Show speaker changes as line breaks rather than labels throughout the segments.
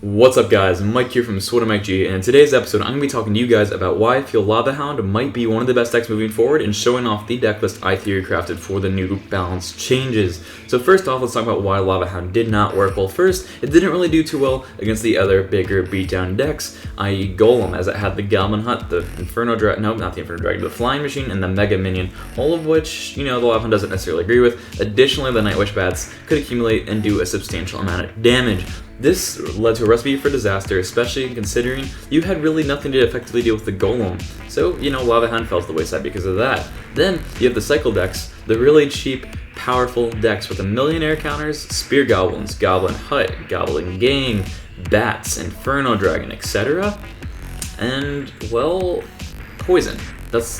What's up guys, Mike here from SwordofMikeG, and in today's episode I'm going to be talking to you guys about why I feel Lavahound might be one of the best decks moving forward and showing off the deck list I theory crafted for the new balance changes. So first off, let's talk about why Lavahound did not work. Well, first, it didn't really do too well against the other bigger beatdown decks, i.e. Golem, as it had the Goblin Hut, the Inferno Dragon, no, not the Inferno Dragon, the Flying Machine, and the Mega Minion, all of which, the Lavahound doesn't necessarily agree with. Additionally, the Nightwish Bats could accumulate and do a substantial amount of damage. This led to a recipe for disaster, especially considering you had really nothing to effectively deal with the Golem. So, Lavahound fell to the wayside because of that. Then, you have the cycle decks, the really cheap, powerful decks with a millionaire counters, Spear Goblins, Goblin Hut, Goblin Gang, Bats, Inferno Dragon, etc. And, well, poison. That's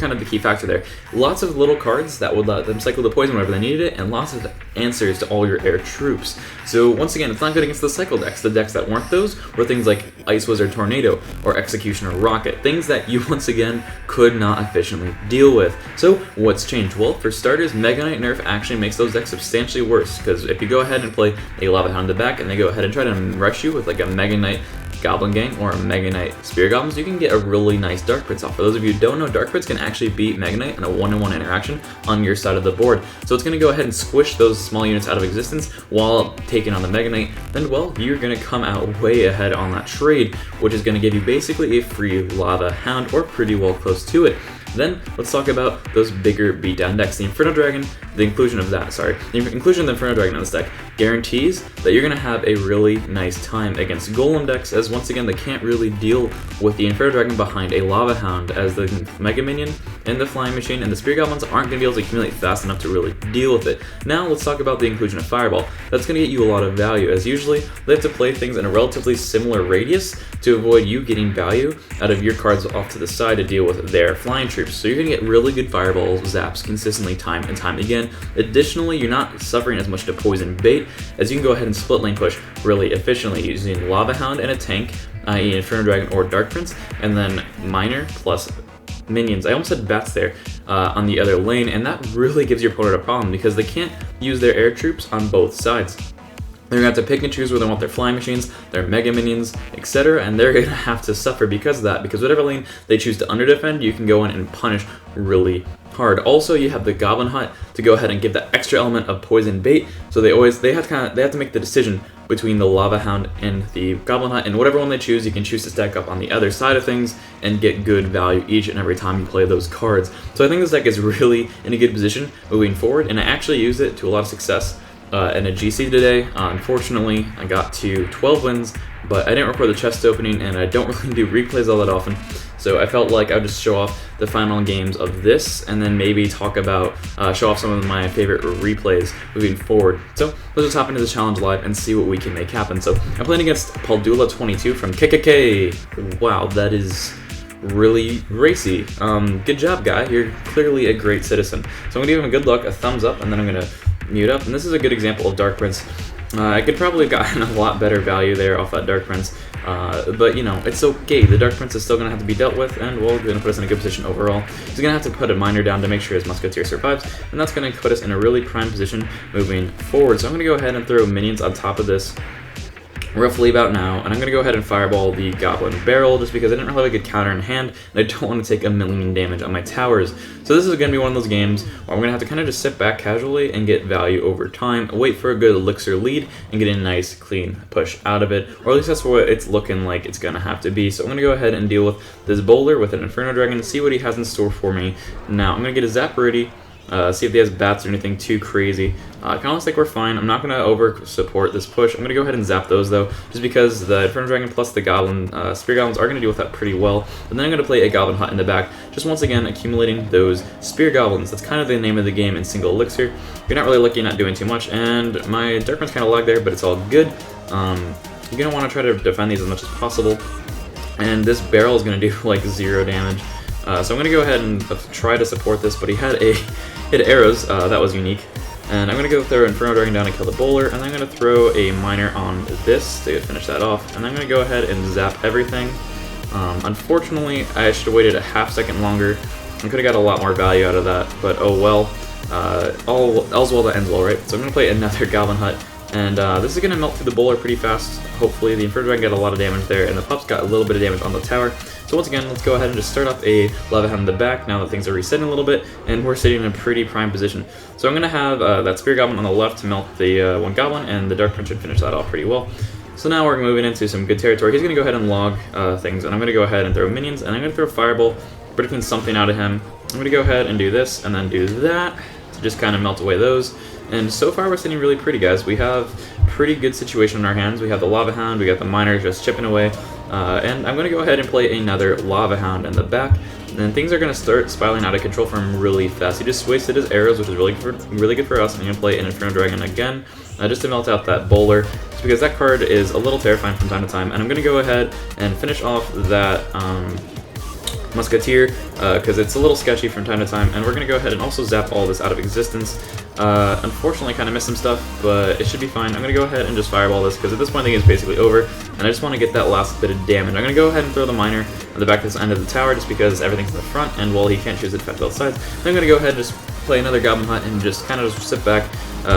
kind of the key factor there. Lots of little cards that would let them cycle the poison whenever they needed it, and lots of answers to all your air troops. So once again, it's not good against the cycle decks. The decks that weren't those were things like Ice Wizard Tornado or Executioner Rocket, things that you once again could not efficiently deal with. So what's changed? Well, for starters, Mega Knight nerf actually makes those decks substantially worse, because if you go ahead and play a Lavahound in the back and they go ahead and try to rush you with like a Mega Knight Goblin Gang or a Mega Knight Spear Goblins, you can get a really nice Dark Prince off. For those of you who don't know, Dark Prince can actually beat Mega Knight in a one-on-one interaction on your side of the board. So it's going to go ahead and squish those small units out of existence while taking on the Mega Knight. Then, well, you're going to come out way ahead on that trade, which is going to give you basically a free Lavahound or pretty well close to it. Then, let's talk about those bigger beatdown decks. The Inferno Dragon, the inclusion of the Inferno Dragon on this deck guarantees that you're going to have a really nice time against Golem decks, as once again, they can't really deal with the Inferno Dragon behind a Lavahound, as the Mega Minion and the Flying Machine and the Spear Goblins aren't going to be able to accumulate fast enough to really deal with it. Now, let's talk about the inclusion of Fireball. That's going to get you a lot of value, as usually, they have to play things in a relatively similar radius to avoid you getting value out of your cards off to the side to deal with their flying troops. So you're going to get really good Fireball zaps consistently time and time again. Additionally, you're not suffering as much to poison bait, as you can go ahead and split lane push really efficiently using Lavahound and a tank, i.e. Inferno Dragon or Dark Prince, and then Miner plus minions. I almost said bats there on the other lane, and that really gives your opponent a problem because they can't use their air troops on both sides. They're going to have to pick and choose where they want their flying machines, their mega minions, etc., and they're going to have to suffer because of that, because whatever lane they choose to underdefend, you can go in and punish really hard. Also, you have the Goblin Hut to go ahead and give that extra element of poison bait, so they have to make the decision between the Lavahound and the Goblin Hut, and whatever one they choose, you can choose to stack up on the other side of things and get good value each and every time you play those cards. So I think this deck is really in a good position moving forward, and I actually used it to a lot of success in a GC today. Unfortunately, I got to 12 wins, but I didn't record the chest opening, and I don't really do replays all that often, so I felt like I would just show off the final games of this, and then maybe talk about, show off some of my favorite replays moving forward. So let's just hop into this challenge live and see what we can make happen. So I'm playing against Paldula22 from KKK. Wow, that is really racy. Good job, guy. You're clearly a great citizen. So I'm gonna give him a good luck, a thumbs up, and then I'm gonna mute up. And this is a good example of Dark Prince. I could probably have gotten a lot better value there off that Dark Prince, but it's okay. The Dark Prince is still going to have to be dealt with, and we're going to put us in a good position overall. He's going to have to put a Miner down to make sure his Musketeer survives, and that's going to put us in a really prime position moving forward. So I'm going to go ahead and throw minions on top of this roughly about now, and I'm going to go ahead and fireball the Goblin Barrel just because I didn't really have a good counter in hand, and I don't want to take a million damage on my towers. So this is going to be one of those games where I'm going to have to kind of just sit back casually and get value over time, wait for a good elixir lead, and get a nice clean push out of it, or at least that's what it's looking like it's going to have to be. So I'm going to go ahead and deal with this bowler with an Inferno Dragon and see what he has in store for me. Now I'm going to get a Zap ready. See if he has bats or anything too crazy. Kind of looks like we're fine. I'm not going to over support this push. I'm going to go ahead and zap those though, just because the Inferno Dragon plus the Goblin, Spear Goblins are going to deal with that pretty well. And then I'm going to play a Goblin Hut in the back, just once again accumulating those Spear Goblins. That's kind of the name of the game in single elixir. You're not really looking at doing too much, and my Dark Prince kind of lagged there, but it's all good. You're going to want to try to defend these as much as possible, and this barrel is going to do like 0 damage. So I'm going to go ahead and try to support this, but he had arrows, that was unique. And I'm going to go throw Inferno Dragon down to kill the bowler, and I'm going to throw a Miner on this to finish that off. And I'm going to go ahead and zap everything. Unfortunately, I should have waited a half second longer. I could have got a lot more value out of that, but oh well. All's well that ends well, right? So I'm going to play another Goblin Hut And this is going to melt through the bowler pretty fast. Hopefully the Inferno Dragon got a lot of damage there, and the pups got a little bit of damage on the tower. So once again, let's go ahead and just start up a Lavahound in the back now that things are resetting a little bit, and we're sitting in a pretty prime position. So I'm going to have that Spear Goblin on the left to melt the one Goblin, and the Dark Prince should finish that off pretty well. So now we're moving into some good territory. He's going to go ahead and log things, and I'm going to go ahead and throw minions, and I'm going to throw Fireball, predicting something out of him. I'm going to go ahead and do this, and then do that, to just kind of melt away those. And so far we're sitting really pretty, guys. We have pretty good situation in our hands. We have the Lavahound, we got the Miner just chipping away, and I'm going to go ahead and play another Lavahound in the back. And things are going to start spiraling out of control for him really fast. He just wasted his arrows, which is really good for us. I'm going to play an Inferno Dragon again, just to melt out that bowler, just because that card is a little terrifying from time to time. And I'm going to go ahead and finish off that Musketeer, because it's a little sketchy from time to time, and we're going to go ahead and also zap all this out of existence. Unfortunately, kind of missed some stuff, but it should be fine. I'm going to go ahead and just fireball this, because at this point the game is basically over, and I just want to get that last bit of damage. I'm going to go ahead and throw the Miner on the back of this end of the tower, just because everything's in the front, and well, he can't choose it to both sides. Then I'm going to go ahead and just play another Goblin Hut, and just kind of just sit back,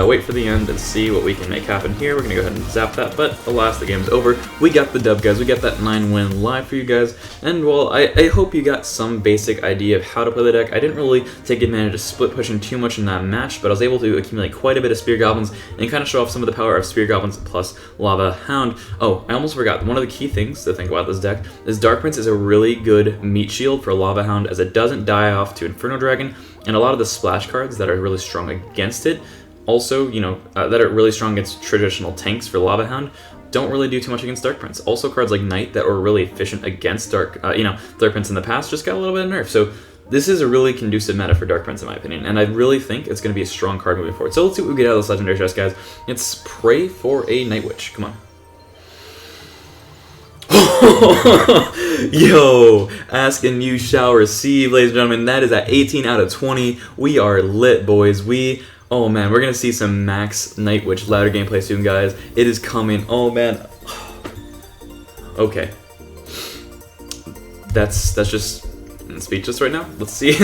wait for the end, and see what we can make happen here. We're going to go ahead and zap that, but alas, the game's over. We got the dub, guys. We got that 9-win live for you guys, and well, I hope you got some basic idea of how to play the deck. I didn't really take advantage of split pushing too much in that match, but I was able to accumulate quite a bit of Spear Goblins and kind of show off some of the power of Spear Goblins plus Lavahound. Oh, I almost forgot. One of the key things to think about this deck is Dark Prince is a really good meat shield for Lavahound, as it doesn't die off to Inferno Dragon, and a lot of the splash cards that are really strong against it, also, you know, that are really strong against traditional tanks for Lavahound, don't really do too much against Dark Prince. Also, cards like Knight that were really efficient against Dark Prince in the past just got a little bit of nerf. So this is a really conducive meta for Dark Prince, in my opinion, and I really think it's going to be a strong card moving forward. So let's see what we get out of this legendary chest, guys. Let's pray for a Night Witch. Come on. Yo, ask and you shall receive, ladies and gentlemen. That is at 18 out of 20. We are lit, boys. Oh man, we're gonna see some max Night Witch ladder gameplay soon, guys. It is coming. Oh man. Okay. That's just speechless right now. Let's see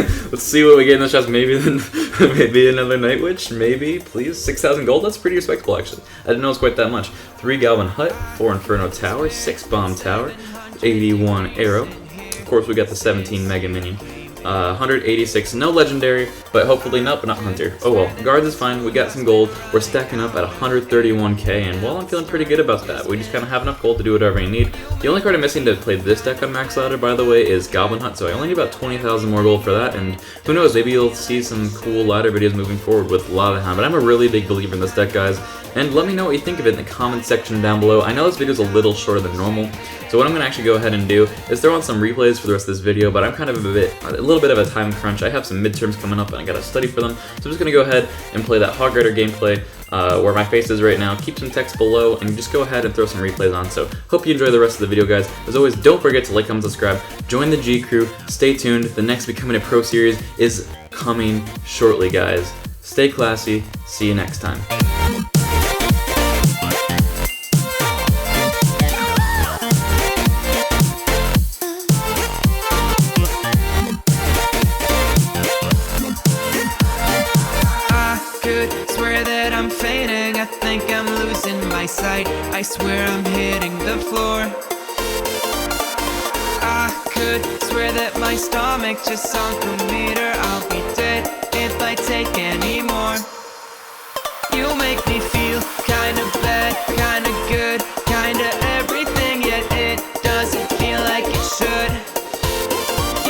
what we get in the chest. Maybe another Night Witch. Maybe, please. 6,000 gold. That's pretty respectable, actually. I didn't know it was quite that much. 3 Goblin Hut, 4 Inferno Tower, 6 Bomb Tower, 81 Arrow. Of course, we got the 17 Mega Minion. 186, no legendary, but hopefully not Hunter. Oh well, guards is fine, we got some gold, we're stacking up at 131k, and well, I'm feeling pretty good about that. We just kind of have enough gold to do whatever you need. The only card I'm missing to play this deck on max ladder, by the way, is Goblin Hut, so I only need about 20,000 more gold for that, and who knows, maybe you'll see some cool ladder videos moving forward with Lavahound, but I'm a really big believer in this deck, guys, and let me know what you think of it in the comment section down below. I know this video is a little shorter than normal, so what I'm going to actually go ahead and do is throw on some replays for the rest of this video, but I'm kind of a little bit of a time crunch. I have some midterms coming up and I got to study for them, so I'm just going to go ahead and play that Hog Rider gameplay where my face is right now. Keep some text below and just go ahead and throw some replays on. So hope you enjoy the rest of the video, guys. As always, don't forget to like, comment, subscribe, join the G Crew, stay tuned. The next Becoming a Pro series is coming shortly, guys. Stay classy. See you next time.
I think I'm losing my sight. I swear I'm hitting the floor. I could swear that my stomach just sunk a meter. I'll be dead if I take any more. You make me feel kinda bad, kinda good, kinda everything, yet it doesn't feel like it should.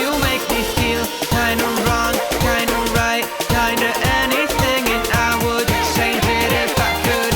You make me feel kinda wrong, kinda right, kinda anything, and I would change it if I could.